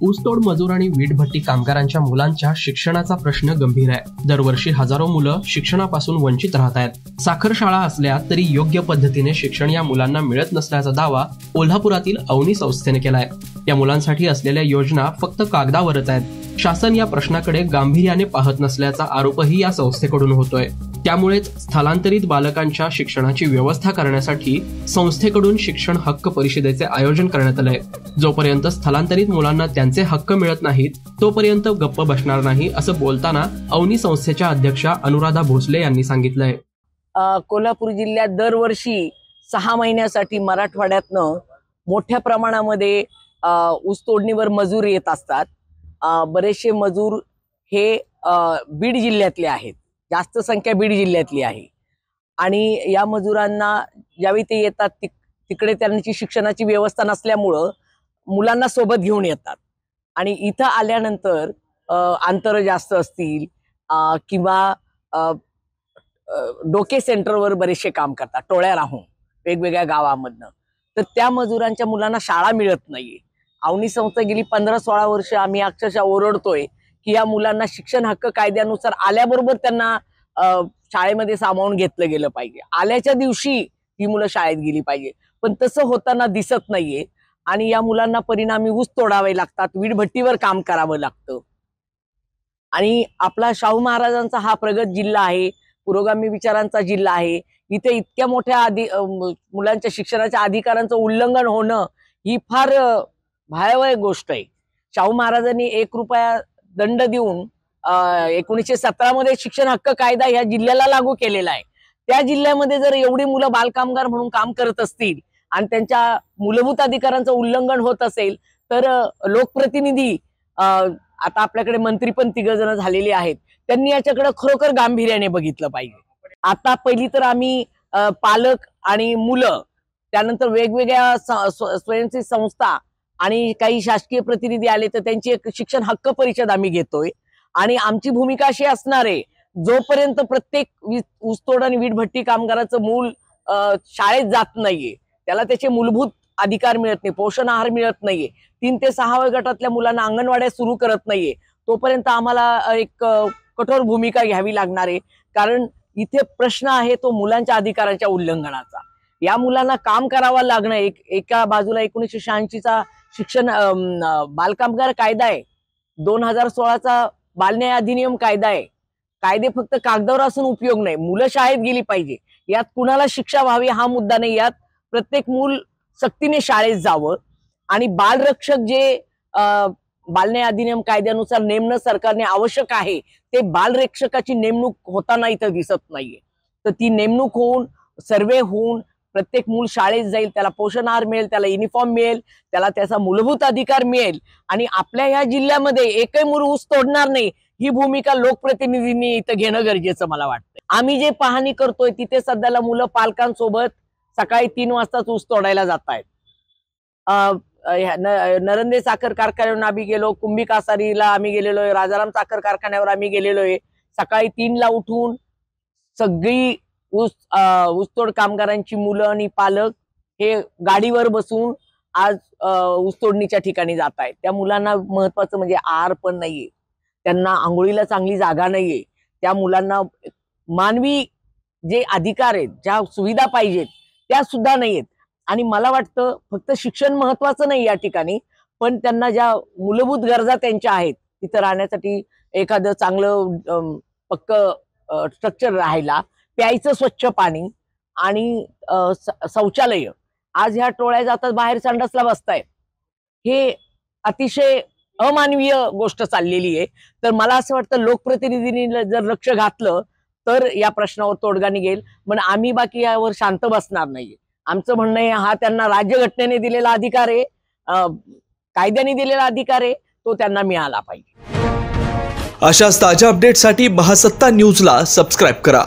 ऊसतोड मजूर आणि वीटभट्टी कामगारांच्या मुलांच्या शिक्षणाचा प्रश्न गंभीर आहे। दरवर्षी हजारो मुलं शिक्षणापासून वंचित राहत आहेत। साखर शाळा असल्या तरी योग्य पद्धतीने शिक्षण या मुलांना मिळत नसल्याचा दावा कोल्हापुरातील अवनी संस्थेने केलाय। या मुलांसाठी असलेल्या योजना फक्त कागदावरच आहेत। शासन या प्रश्नाकडे गांभीर्याने पाहत नसल्याचा आरोपही या संस्थेकडून होतोय। त्यामुळेच स्थलांतरित बालकांच्या शिक्षणाची व्यवस्था करण्यासाठी संस्थेकडून शिक्षण हक्क परिषदेचे आयोजन करण्यात आले। जोपर्यंत स्थलांतरित मुलांना त्यांचे हक्क मिळत नाहीत तोपर्यंत गप्प बसणार नाही, असं बोलताना अवनी संस्थेच्या अध्यक्षा अनुराधा भोसले यांनी सांगितलंय। कोल्हापूर जिल्ह्यात दरवर्षी 6 महिन्यासाठी मराठवाड्यातनं मोठ्या प्रमाणामध्ये ऊसतोडणीवर मजूर येत असतात। बरेचसे मजूर हे बीड जिल्ह्यातले आहेत, जास्त संख्या बीड जिल्ह्यातली आहे आणि या मजुरांना ज्यावेळी ते येतात तिकडे त्यांची शिक्षणाची व्यवस्था नसल्यामुळं मुलांना सोबत घेऊन येतात आणि इथं आल्यानंतर अंतर जास्त असतील किंवा डोके सेंटरवर बरेचसे काम करतात टोळ्या राहून वेगवेगळ्या गावामधनं, तर त्या मजुरांच्या मुलांना शाळा मिळत नाहीये। अवनी संस्था गेली 15-16 वर्ष आम्ही अक्षरशः ओरडतोय की या मुलांना शिक्षण हक्क कायद्यानुसार आल्याबरोबर त्यांना शाळेमध्ये सामावून घेतलं गेलं पाहिजे। आल्याच्या दिवशी ही मुलं शाळेत गेली पाहिजे, पण तसं होताना दिसत नाहीये आणि या मुलांना परिणामी ऊस तोडावे लागतात, वीटभट्टीवर काम करावं लागतं। आणि आपला शाहू महाराजांचा हा प्रगत जिल्हा आहे, पुरोगामी विचारांचा जिल्हा आहे। इथे इतक्या मोठ्या मुलांच्या शिक्षणाच्या अधिकारांचं उल्लंघन होणं ही फार भयावह गोष्ट आहे। शाहू महाराजांनी 1 रुपया दंड देऊन 1917 मध्ये शिक्षण हक्क कायदा ह्या जिल्ह्याला लागू केलेला आहे। त्या जिल्ह्यामध्ये जर एवढी मुलं बालकामगार म्हणून काम करत असतील आणि त्यांच्या मूलभूत अधिकारांचं उल्लंघन होत असेल तर लोकप्रतिनिधी, आता आपल्याकडे मंत्री पण 3 जण झालेले आहेत, त्यांनी याच्याकडे खरोखर गांभीर्याने बघितलं पाहिजे। आता पहिली तर आम्ही पालक आणि मुलं, त्यानंतर वेगवेगळ्या स्वयंसेवी संस्था आणि काही शासकीय प्रतिनिधी आले तर त्यांची एक शिक्षण हक्क परिषद आम्ही घेतोय आणि आमची भूमिका अशी असणार आहे, जोपर्यंत प्रत्येक ऊसतोड आणि वीटभट्टी कामगाराचं मूल शाळेत जात नाहीये, त्याला त्याचे मूलभूत अधिकार मिळत नाही, पोषण आहार मिळत नाहीये, 3 ते 6 गटातल्या मुलांना अंगणवाड्या सुरू करत नाहीये, तोपर्यंत आम्हाला एक कठोर भूमिका घ्यावी लागणार आहे। कारण इथे प्रश्न आहे तो मुलांच्या अधिकारांच्या उल्लंघनाचा। या मुलांना काम करावं लागणं, एका बाजूला 1986चा शिक्षण बालकामगार कायदा आहे, 2016चा बालन्याय अधिनियम कायदा आहे। कायदे फक्त कागदावर असून उपयोग नाही, मुलं शाळेत गेली पाहिजे, यात कुणाला शिक्षा व्हावी हा मुद्दा नाही, यात प्रत्येक मूल सक्तीने शाळेत जावं आणि बालरक्षक जे बालन्याय अधिनियम कायद्यानुसार नेमणं सरकारने आवश्यक आहे ते बालरक्षकाची नेमणूक होताना इथं दिसत नाहीये। तर ती नेमणूक होऊन, सर्वे होऊन प्रत्येक मूल शाळेत जाईल, त्याला पोषण आहार मिळेल, त्याला युनिफॉर्म मिळेल, त्याला त्याचा मूलभूत अधिकार मिळेल आणि आपल्या ह्या जिल्ह्यामध्ये एकही मूल ऊस तोडणार नाही, ही भूमिका लोकप्रतिनिधींनी इथं घेणं गरजेचं मला वाटतं। आम्ही जे पाहणी करतोय तिथे सध्याला मुलं पालकांसोबत सकाळी 3 वाजताच ऊस तोडायला जात आहेत। नरंदे साखर कारखान्यावर आम्ही गेलो, कुंभी कासारीला आम्ही गेलेलोय, राजाराम साखर कारखान्यावर आम्ही गेलेलोय। सकाळी 3ला उठून सगळी ऊसतोड कामगारांची मुलं आणि पालक हे गाडीवर बसून आज ऊसतोडणीच्या ठिकाणी जात आहेत। त्या मुलांना महत्वाचं म्हणजे आहार पण नाहीये, त्यांना आंघोळीला चांगली जागा नाहीये, त्या मुलांना मानवी जे अधिकार आहेत, ज्या सुविधा पाहिजेत त्या सुद्धा नाहीयेत। आणि मला वाटतं फक्त शिक्षण महत्वाचं नाही या ठिकाणी, पण त्यांना ज्या मूलभूत गरजा त्यांच्या आहेत, तिथं राहण्यासाठी एखादं चांगलं पक्क स्ट्रक्चर राहायला, प्यायचं स्वच्छ पाणी आणि शौचालय, आज ह्या टोळ्या जातात बाहेर संडासला बसतायत, हे अतिशय अमानवीय गोष्ट चाललेली आहे। तर मला असं वाटतं लोकप्रतिनिधींनी जर लक्ष घातलं तर या प्रश्नावर तोडगा निघेल, पण आम्ही बाकी यावर शांत बसणार नाहीये। आमचं म्हणणं आहे, हा त्यांना राज्यघटनेने दिलेला अधिकार आहे, कायद्याने दिलेला अधिकार आहे, तो त्यांना मिळाला पाहिजे। अशाच ताज्या अपडेटसाठी महासत्ता न्यूजला सबस्क्राइब करा।